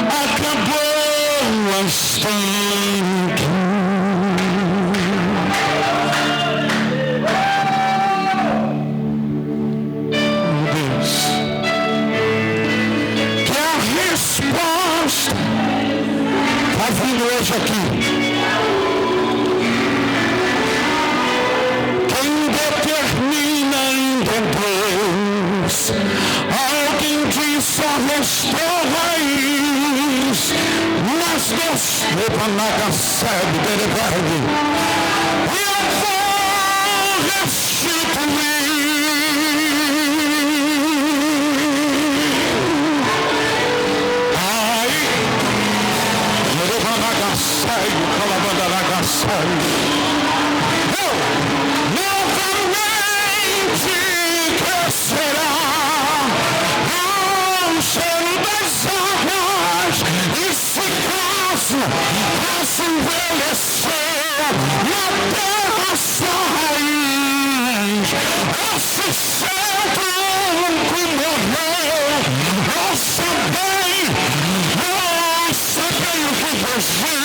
acabou a história. Está vindo hoje aqui. Quem determina ainda Deus. Alguém diz só restou raiz. Mas Deus leva na sede dele vai. E eu vou restituir. Novamente crescerá ao cheiro das águas e se caso envelhecer na terra sua raiz. Esse centro que morreu, ouça bem o que Jesus.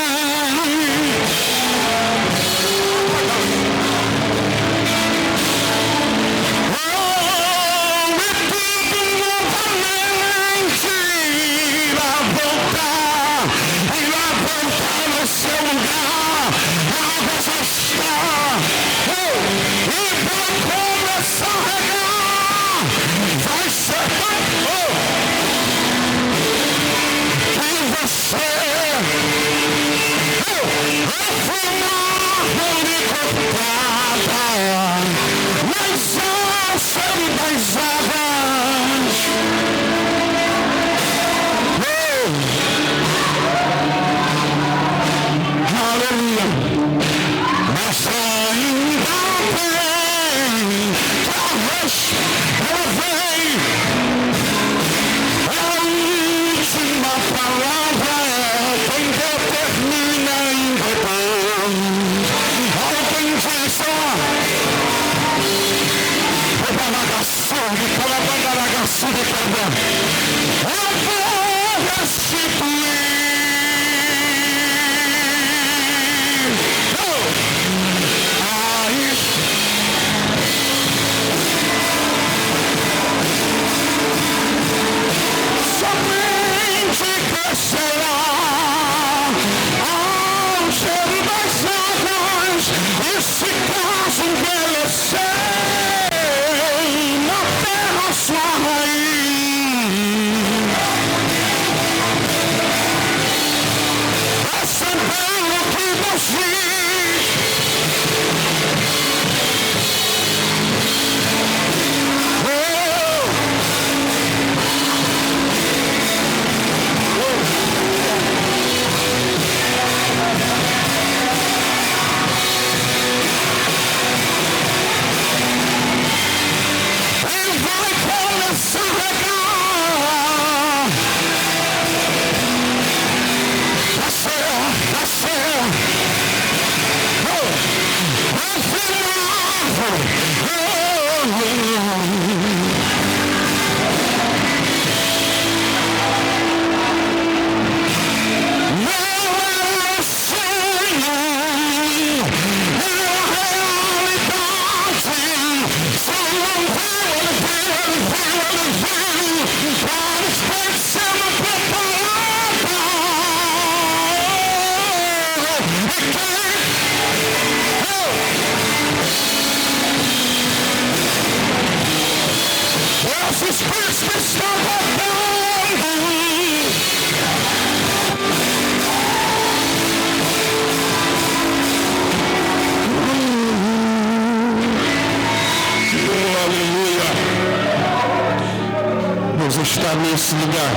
Está nesse lugar.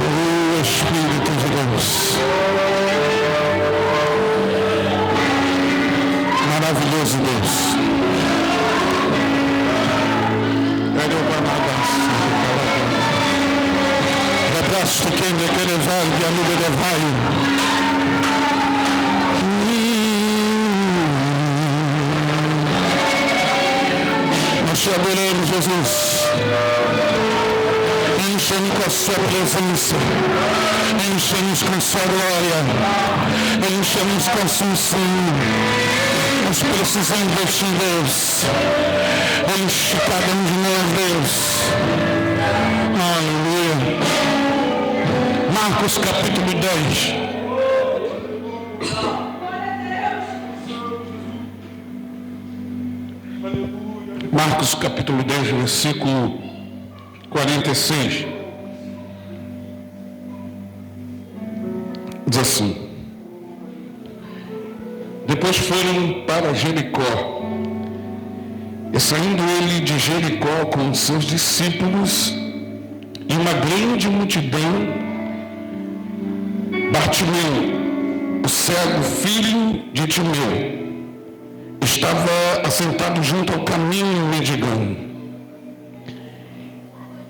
O Espírito de Deus. Maravilhoso Deus. Abraço quem me quer levar e a nuvem levar. Nós te adoramos, Jesus. Enche-nos com a sua presença. Enche-nos com a sua glória. Enche-nos com a sua unção. Nós precisamos de ti, Deus. Enche cada um de nós, Deus. Aleluia. Marcos capítulo 10. Marcos capítulo 10, versículo 46. Diz assim: depois foram para Jericó, e saindo ele de Jericó com seus discípulos e uma grande multidão, Bartimeu, o cego, filho de Timeu, estava assentado junto ao caminho mendigando.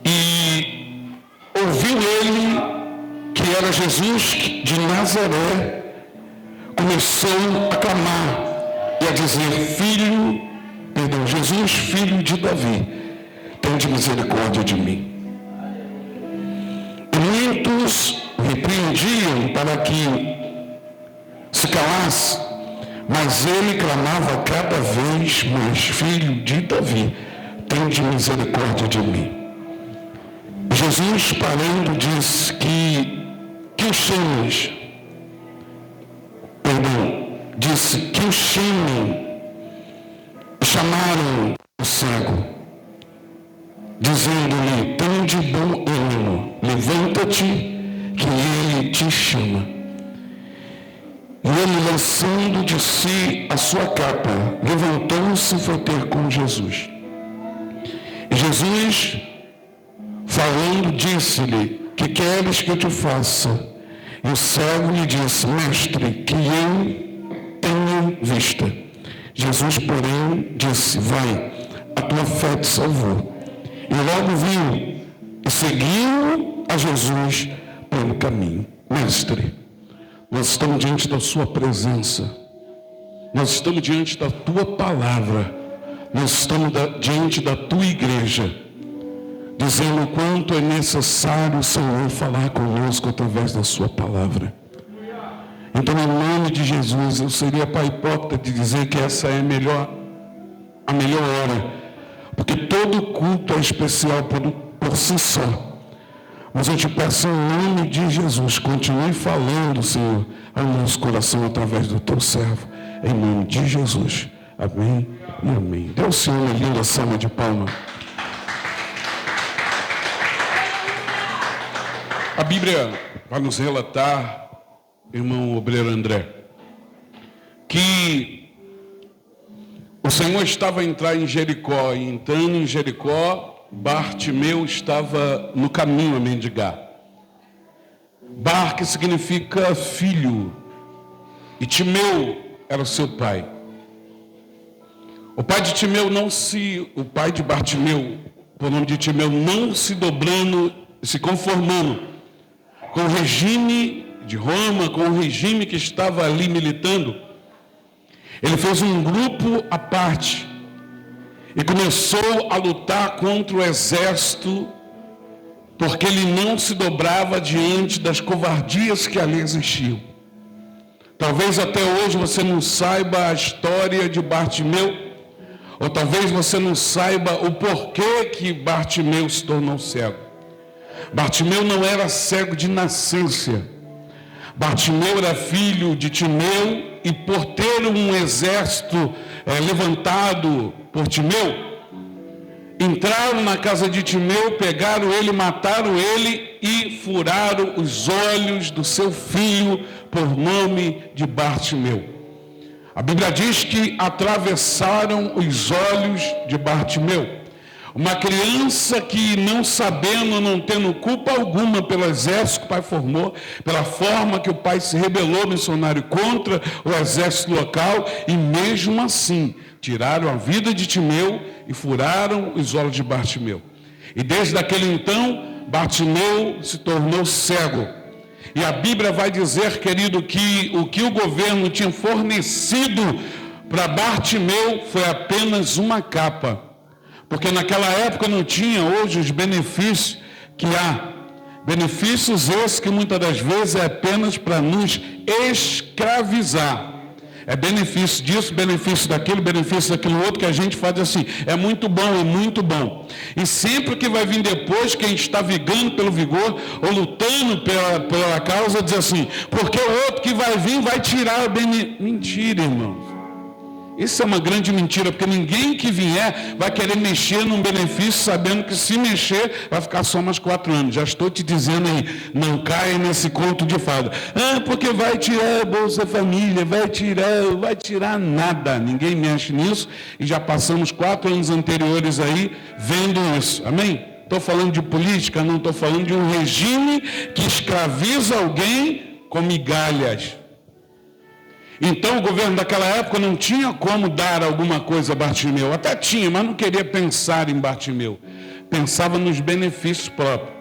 E ouviu ele que era Jesus de Nazaré, começou a clamar e a dizer: Jesus, filho de Davi, tende misericórdia de mim. E muitos repreendiam para que se calasse, mas ele clamava cada vez mais: filho de Davi, tende misericórdia de mim. Jesus, parando, disse que o chames. Disse que o chamem. Chamaram o cego, dizendo-lhe: tende bom ânimo, levanta-te, que ele te chama. E ele, lançando de si a sua capa, levantou-se e foi ter com Jesus. E Jesus, falando, disse-lhe: que queres que eu te faça? E o cego lhe disse: mestre, que eu tenha vista. Jesus, porém, disse: vai, a tua fé te salvou. E logo viu e seguiu a Jesus pelo caminho. Mestre, nós estamos diante da sua presença, nós estamos diante da tua palavra, nós estamos diante da tua igreja, dizendo o quanto é necessário o Senhor falar conosco através da sua palavra. Então, em nome de Jesus, eu seria pai hipócrita de dizer que essa é a melhor hora, porque todo culto é especial por si só. Mas eu te peço, em nome de Jesus, continue falando, Senhor, ao nosso coração através do teu servo, em nome de Jesus. Amém e amém. Dê ao Senhor uma linda salva de palmas. A Bíblia vai nos relatar, irmão obreiro André, que o Senhor estava a entrar em Jericó, e entrando em Jericó, Bartimeu estava no caminho a mendigar. Bar, que significa filho, e Timeu era o seu pai. O pai de Bartimeu, por nome de Timeu, não se dobrando, se conformando com o regime de Roma, com o regime que estava ali militando, ele fez um grupo à parte e começou a lutar contra o exército, porque ele não se dobrava diante das covardias que ali existiam. Talvez até hoje você não saiba a história de Bartimeu, ou talvez você não saiba o porquê que Bartimeu se tornou cego. Bartimeu não era cego de nascença. Bartimeu era filho de Timeu, e por ter um exército levantado por Timeu, entraram na casa de Timeu, pegaram ele, mataram ele e furaram os olhos do seu filho por nome de Bartimeu. A Bíblia diz que atravessaram os olhos de Bartimeu. Uma criança que, não sabendo, não tendo culpa alguma pelo exército que o pai formou, pela forma que o pai se rebelou missionário contra o exército local, e mesmo assim tiraram a vida de Timeu e furaram os olhos de Bartimeu. E desde aquele então, Bartimeu se tornou cego. E a Bíblia vai dizer, querido, que o que o governo tinha fornecido para Bartimeu foi apenas uma capa. Porque naquela época não tinha hoje os benefícios que há. Benefícios esses que muitas das vezes é apenas para nos escravizar. É benefício disso, benefício daquilo, benefício daquilo outro, que a gente faz assim. É muito bom, é muito bom. E sempre que vai vir depois, quem está vigando pelo vigor, ou lutando pela causa, diz assim, porque o outro que vai vir vai tirar o benefício. Mentira, irmãos. Isso é uma grande mentira, porque ninguém que vier vai querer mexer num benefício, sabendo que se mexer, vai ficar só mais 4 anos. Já estou te dizendo aí, não caia nesse conto de fada. Porque vai tirar a Bolsa Família, vai tirar nada. Ninguém mexe nisso, e já passamos 4 anos anteriores aí, vendo isso. Amém? Estou falando de política, não estou falando de um regime que escraviza alguém com migalhas. Então o governo daquela época não tinha como dar alguma coisa a Bartimeu. Até tinha, mas não queria pensar em Bartimeu. Pensava nos benefícios próprios.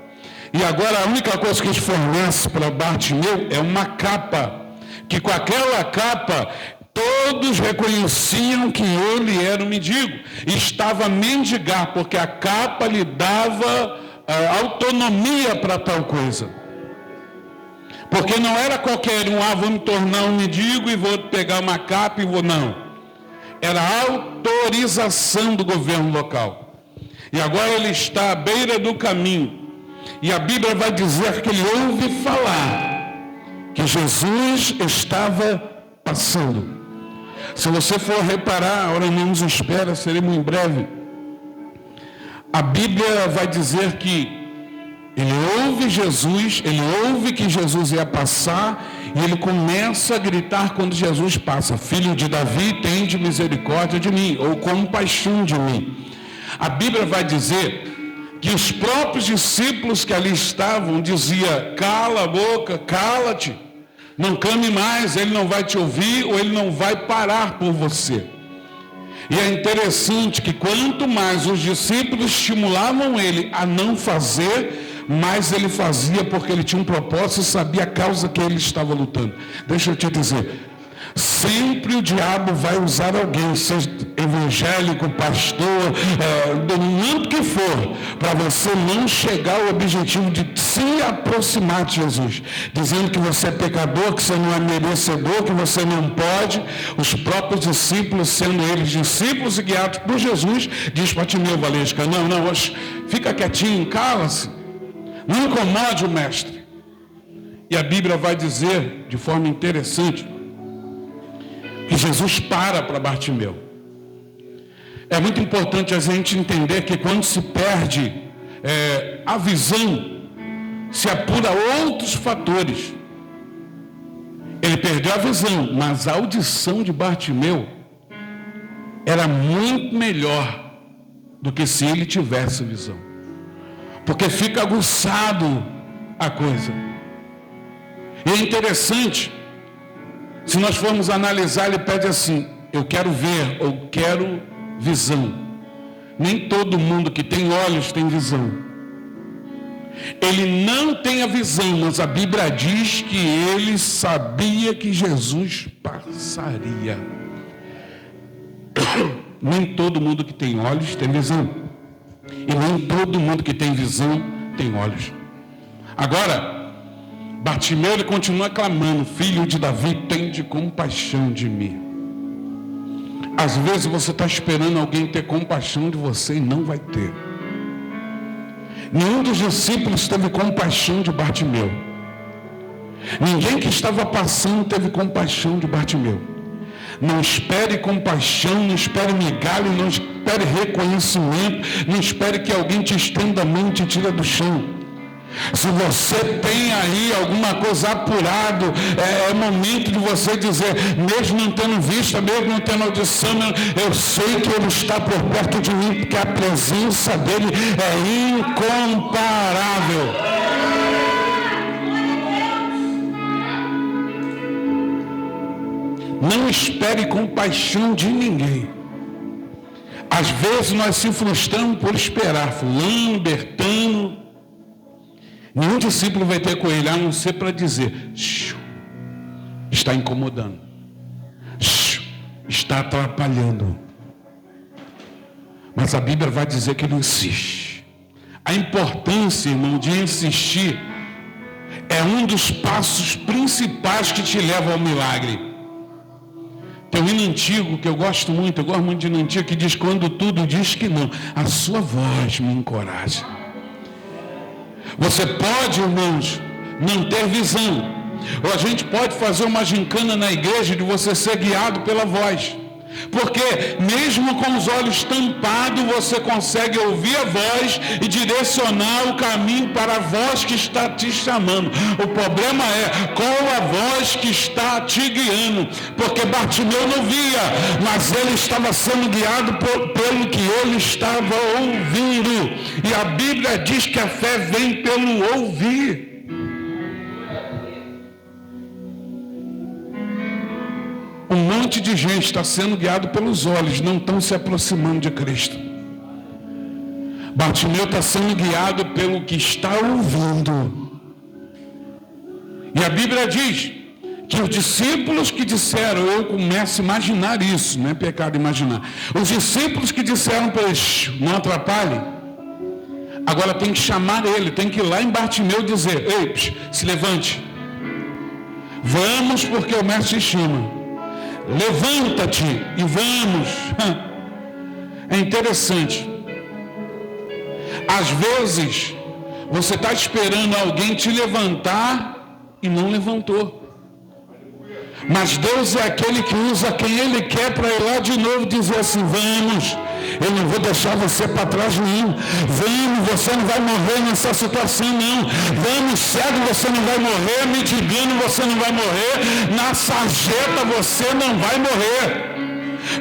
E agora a única coisa que eles fornecem para Bartimeu é uma capa. Que com aquela capa todos reconheciam que ele era um mendigo. E estava a mendigar, porque a capa lhe dava autonomia para tal coisa. Porque não era qualquer um, vou me tornar um mendigo e vou pegar uma capa e vou, não. Era a autorização do governo local. E agora ele está à beira do caminho. E a Bíblia vai dizer que ele ouve falar que Jesus estava passando. Se você for reparar, ora não nos espera, seremos em breve. A Bíblia vai dizer que ele ouve Jesus, ele ouve que Jesus ia passar, e ele começa a gritar quando Jesus passa, filho de Davi, tende misericórdia de mim, ou compaixão de mim. A Bíblia vai dizer que os próprios discípulos que ali estavam diziam, cala a boca, cala-te, não clame mais, ele não vai te ouvir, ou ele não vai parar por você. E é interessante que quanto mais os discípulos estimulavam ele a não fazer, mas ele fazia porque ele tinha um propósito e sabia a causa que ele estava lutando. Deixa eu te dizer, sempre o diabo vai usar alguém, seja evangélico, pastor, do mundo que for, para você não chegar ao objetivo de se aproximar de Jesus, dizendo que você é pecador, que você não é merecedor, que você não pode. Os próprios discípulos, sendo eles discípulos e guiados por Jesus, diz para Timeu Valesca, não, fica quietinho, cala-se. Não incomode o mestre. E a Bíblia vai dizer, de forma interessante, que Jesus para Bartimeu. É muito importante a gente entender que quando se perde a visão, se apura outros fatores. Ele perdeu a visão, mas a audição de Bartimeu era muito melhor do que se ele tivesse visão. Porque fica aguçado a coisa. E é interessante, se nós formos analisar, ele pede assim, eu quero ver, ou quero visão. Nem todo mundo que tem olhos tem visão. Ele não tem a visão, mas a Bíblia diz que ele sabia que Jesus passaria. Nem todo mundo que tem olhos tem visão. E nem todo mundo que tem visão tem olhos. Agora, Bartimeu, ele continua clamando, filho de Davi, tende compaixão de mim. Às vezes você está esperando alguém ter compaixão de você e não vai ter. Nenhum dos discípulos teve compaixão de Bartimeu. Ninguém que estava passando teve compaixão de Bartimeu. Não espere compaixão, não espere migalha, não espere reconhecimento, não espere que alguém te estenda a mão e te tire do chão. Se você tem aí alguma coisa apurado, é momento de você dizer, mesmo não tendo vista, mesmo não tendo audição, eu sei que Ele está por perto de mim, porque a presença dEle é incomparável. Não espere compaixão de ninguém. Às vezes nós se frustramos por esperar fulano, Bertano. Nenhum discípulo vai ter com ele, a não ser para dizer, está incomodando, está atrapalhando. Mas a Bíblia vai dizer que ele insiste. A importância, irmão, de insistir é um dos passos principais que te levam ao milagre. Tem um hino antigo que eu gosto muito de hino antigo, que diz: quando tudo diz que não, a sua voz me encoraja. Você pode, irmãos, não ter visão, ou a gente pode fazer uma gincana na igreja de você ser guiado pela voz. Porque mesmo com os olhos tampados, você consegue ouvir a voz e direcionar o caminho para a voz que está te chamando. O problema é qual a voz que está te guiando. Porque Bartimeu não via, mas ele estava sendo guiado pelo que ele estava ouvindo. E a Bíblia diz que a fé vem pelo ouvir. Um monte de gente está sendo guiado pelos olhos, não estão se aproximando de Cristo. Bartimeu está sendo guiado pelo que está ouvindo. E a Bíblia diz que os discípulos que disseram, eu começo a imaginar isso, não é pecado imaginar. Os discípulos que disseram para eles, não atrapalhem, agora tem que chamar ele, tem que ir lá em Bartimeu dizer: ei, se levante, vamos porque o mestre chama. Levanta-te e vamos. É interessante. Às vezes, você está esperando alguém te levantar e não levantou. Mas Deus é aquele que usa quem Ele quer para ir lá de novo dizer assim: vamos, eu não vou deixar você para trás não. Vamos, você não vai morrer nessa situação não. Vamos, cego, você não vai morrer. Mendigando, você não vai morrer. Na sarjeta, você não vai morrer.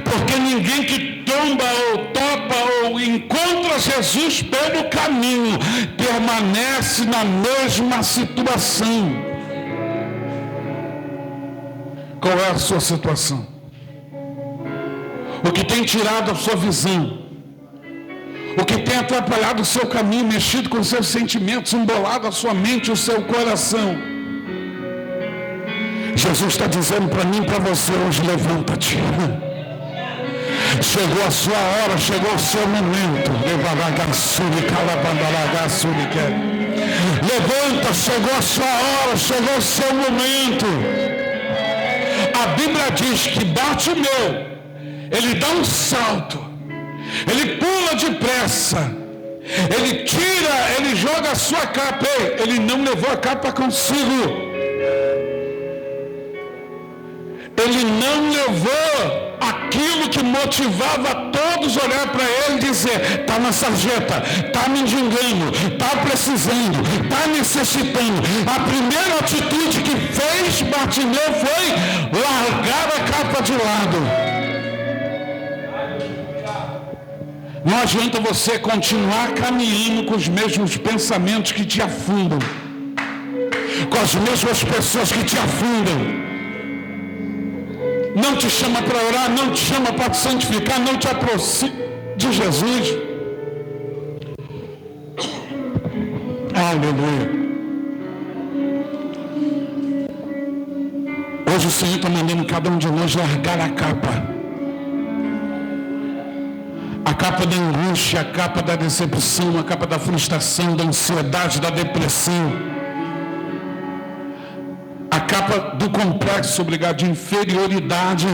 Porque ninguém que tomba ou topa ou encontra Jesus pelo caminho permanece na mesma situação. Qual é a sua situação? O que tem tirado a sua visão? O que tem atrapalhado o seu caminho, mexido com os seus sentimentos, embolado a sua mente, o seu coração? Jesus está dizendo para mim e para você hoje: levanta-te. Chegou a sua hora, chegou o seu momento. Levanta, chegou a sua hora, chegou o seu momento. A Bíblia diz que Bartimeu, ele dá um salto, ele pula depressa, ele tira, ele joga a sua capa. Ele não levou a capa consigo, ele não levou aquilo que motivava todos a olhar para ele e dizer: está na sarjeta, está mendigando, está precisando, está necessitando. A primeira atitude que fez Bartimeu foi largar a capa de lado. Não adianta você continuar caminhando com os mesmos pensamentos que te afundam, com as mesmas pessoas que te afundam. Não te chama para orar, não te chama para te santificar, não te aproxima de Jesus. Aleluia. Hoje o Senhor está mandando cada um de nós largar a capa. A capa da angústia, a capa da decepção, a capa da frustração, da ansiedade, da depressão. A capa do complexo, obrigado, de inferioridade,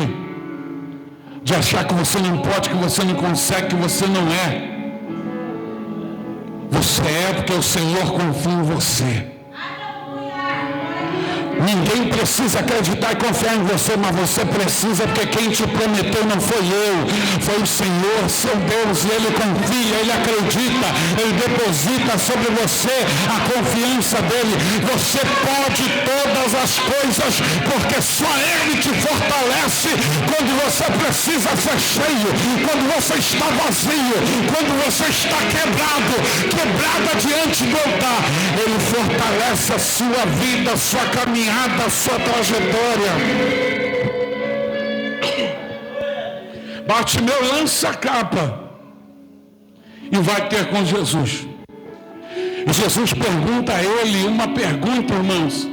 de achar que você não pode, que você não consegue, que você não é. Você é porque o Senhor confia em você. Ninguém precisa acreditar e confiar em você, mas você precisa, porque quem te prometeu não foi eu, foi o Senhor, seu Deus, e Ele confia, Ele acredita, Ele deposita sobre você a confiança dEle. Você pode todas as coisas, porque só Ele te fortalece quando você precisa ser cheio, quando você está vazio, quando você está quebrada diante do altar. Ele fortalece a sua vida, a sua caminhada, a sua trajetória. Bartimeu lança a capa e vai ter com Jesus. E Jesus pergunta a ele uma pergunta, irmãos,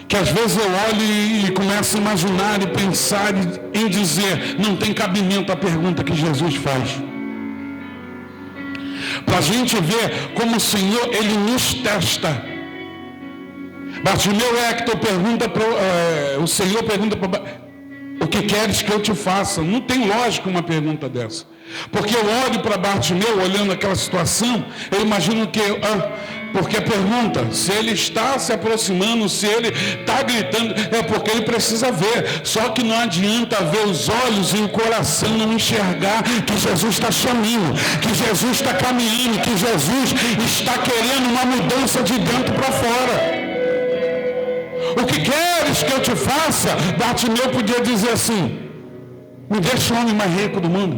que às vezes eu olho e começo a imaginar e pensar em dizer, não tem cabimento a pergunta que Jesus faz. para a gente ver como o Senhor, Ele nos testa. Bartimeu pergunta para o Senhor pergunta para o que queres que eu te faça? Não tem lógica uma pergunta dessa. Porque eu olho para Bartimeu, olhando aquela situação, eu imagino que, porque a pergunta, se ele está se aproximando, se ele está gritando, é porque ele precisa ver. Só que não adianta ver os olhos e o coração não enxergar que Jesus está chamando, que Jesus está caminhando, que Jesus está querendo uma mudança de dentro para fora. O que queres que eu te faça? Bartimeu podia dizer assim: me deixa o homem mais rico do mundo,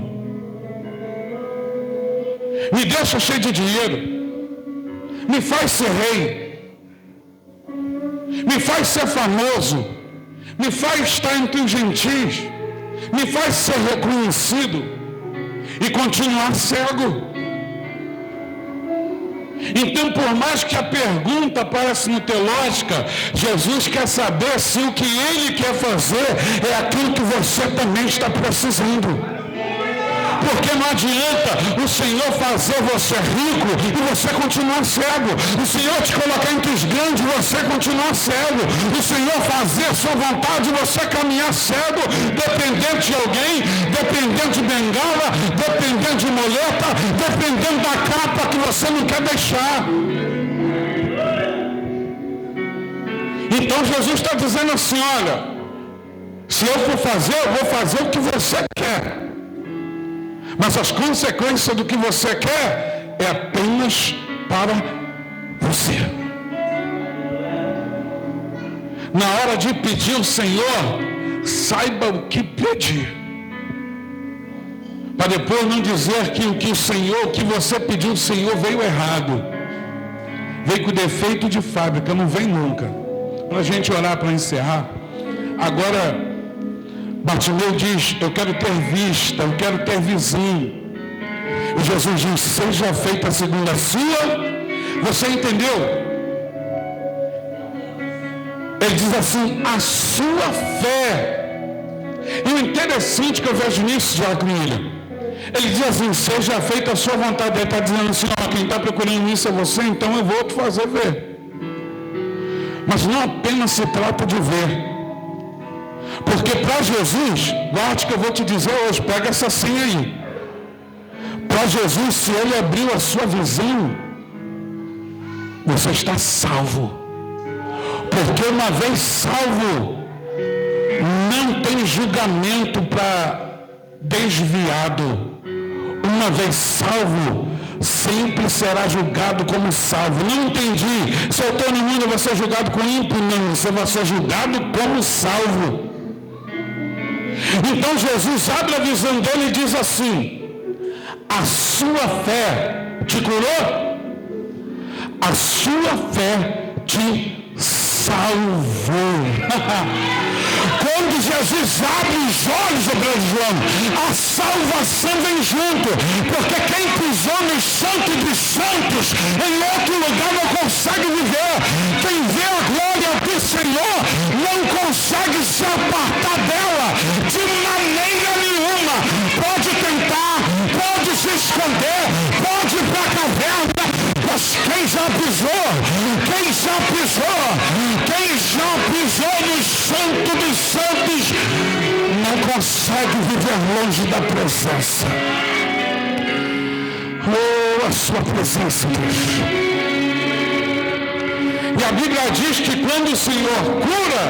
me deixa cheio de dinheiro, me faz ser rei, me faz ser famoso, me faz estar entre os gentis, me faz ser reconhecido e continuar cego. Então, por mais que a pergunta pareça não ter lógica, Jesus quer saber se o que Ele quer fazer é aquilo que você também está precisando. Porque não adianta o Senhor fazer você rico e você continuar cego. O Senhor te colocar entre os grandes e você continuar cego. O Senhor fazer a sua vontade e você caminhar cego, dependente de alguém, dependente de bengala, dependente de muleta, dependendo da capa que você não quer deixar. Então Jesus está dizendo assim: olha, se eu for fazer, eu vou fazer o que você quer. Mas as consequências do que você quer é apenas para você. Na hora de pedir ao Senhor, saiba o que pedir. Para depois não dizer que o que você pediu ao Senhor veio errado. Veio com defeito de fábrica, não vem nunca. Para a gente orar para encerrar. Agora, Bartimeu diz: eu quero ter vista, eu quero ter visão. E Jesus diz: seja feita segundo a sua. Você entendeu? Ele diz assim: a sua fé. E o interessante que eu vejo nisso, Joaquim William, ele diz assim: seja feita a sua vontade. Ele está dizendo assim: ó, quem está procurando isso é você, então eu vou te fazer ver. Mas não apenas se trata de ver. Porque para Jesus, guarde que eu vou te dizer hoje, pega essa senha aí. Para Jesus, se Ele abriu a sua visão, você está salvo. Porque uma vez salvo, não tem julgamento para desviado. Uma vez salvo, sempre será julgado como salvo. Não entendi. Se eu estou no mundo, eu vou ser julgado como ímpio? Não, você vai ser julgado como salvo. Então Jesus abre a visão dele e diz assim: a sua fé te curou? A sua fé te salvou. Quando Jesus abre os olhos, a salvação vem junto, porque quem pisou nos santos dos santos, em outro lugar não consegue viver. Quem vê a glória do Senhor não consegue se apartar dela de maneira nenhuma. Pode tentar, pode se esconder, pode ir para a caverna, mas quem já pisou no santo dos santos, não consegue viver longe da presença. Oh, a sua presença, Deus. E a Bíblia diz que quando o Senhor cura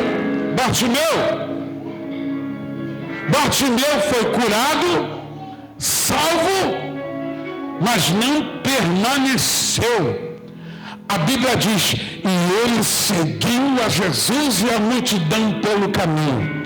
Bartimeu foi curado, salvo, mas não permaneceu. A Bíblia diz: e ele seguiu a Jesus e a multidão pelo caminho.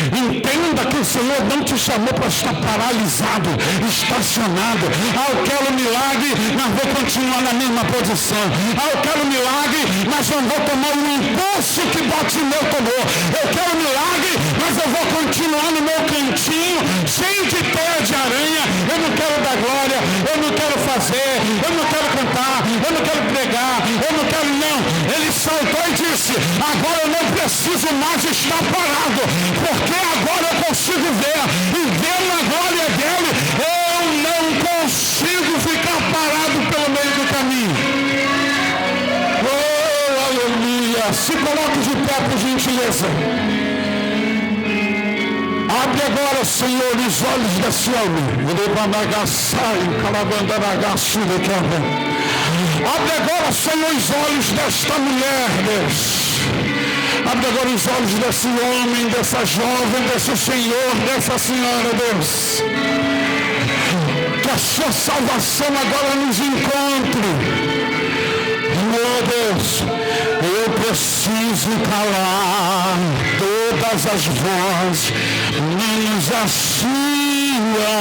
Entenda que o Senhor não te chamou para estar paralisado, estacionado. Eu quero milagre, mas vou continuar na mesma posição. Eu quero milagre, mas não vou tomar o impulso que Bartimeu tomou. Eu quero milagre, mas eu vou continuar no meu cantinho, cheio de teia de aranha. Eu não quero dar glória, eu não quero fazer, eu não quero cantar, eu não quero pregar, eu não quero não. Ele saltou e disse: agora eu não preciso mais estar parado, porque agora eu consigo ver, e vendo a glória dele, eu não consigo ficar parado Se coloque de pé, por gentileza. Abre agora, Senhor, os olhos desse homem. Abre agora, Senhor, os olhos desta mulher, Deus. Abre agora os olhos desse homem, dessa jovem, desse senhor, dessa senhora, Deus. Que a sua salvação agora nos encontre. Meu Deus, eu preciso calar todas as vozes, menos a sua.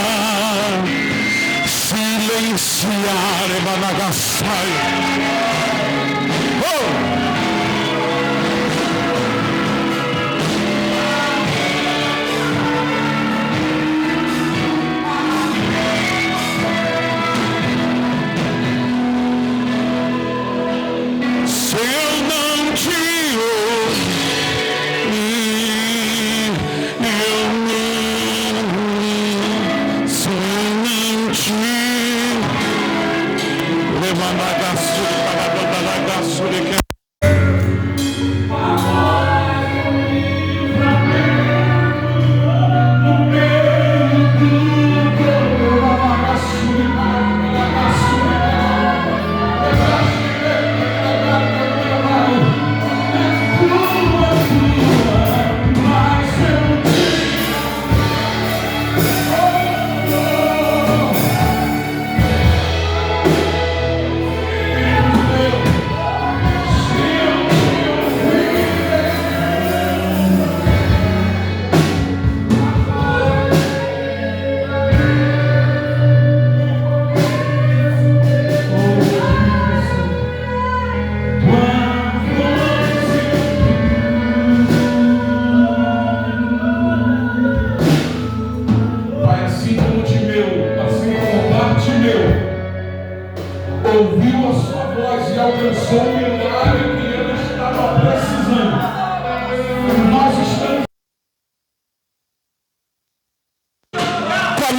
Silenciar, Emanagassai. Oh!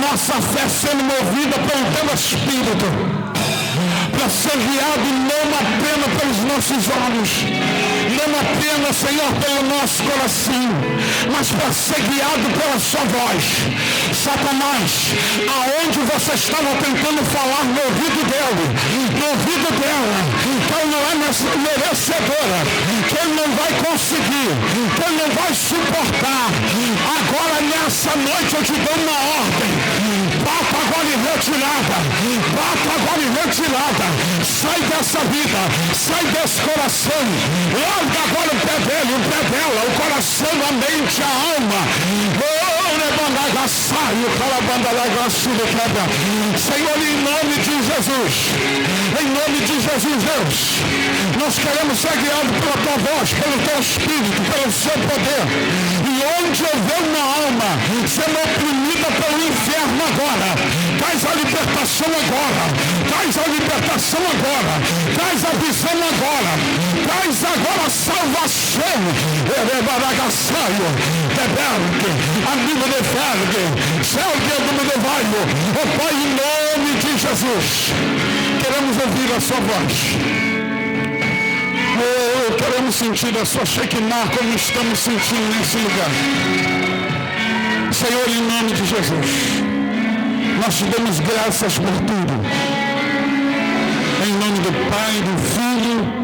Nossa fé sendo movida pelo teu Espírito, para ser guiado não apenas pelos nossos olhos, não apenas, Senhor, pelo nosso coração, mas para ser guiado pela sua voz. Satanás, aonde você estava tentando falar no ouvido dele, no ouvido dela, que ele não é merecedora, que ele não vai conseguir, que ele não vai suportar, agora nessa noite eu te dou uma ordem. Bata agora em retirada, bata agora em retirada, sai dessa vida, sai desse coração, larga agora o pé dele, o pé dela, o coração, a mente, a alma. Senhor, em nome de Jesus, em nome de Jesus, Deus, nós queremos ser guiados pela tua voz, pelo teu Espírito, pelo seu poder. E onde houver uma alma sendo oprimida pelo inferno agora, traz a libertação agora, traz a libertação agora, traz a visão agora, traz agora a salvação. Amigo de Fergue, céu de Vaio, oh Pai, em nome de Jesus, queremos ouvir a sua voz. Oh, queremos sentir a sua Shekinah como estamos sentindo nesse lugar. Senhor, em nome de Jesus, nós te damos graças por tudo. Em nome do Pai, do Filho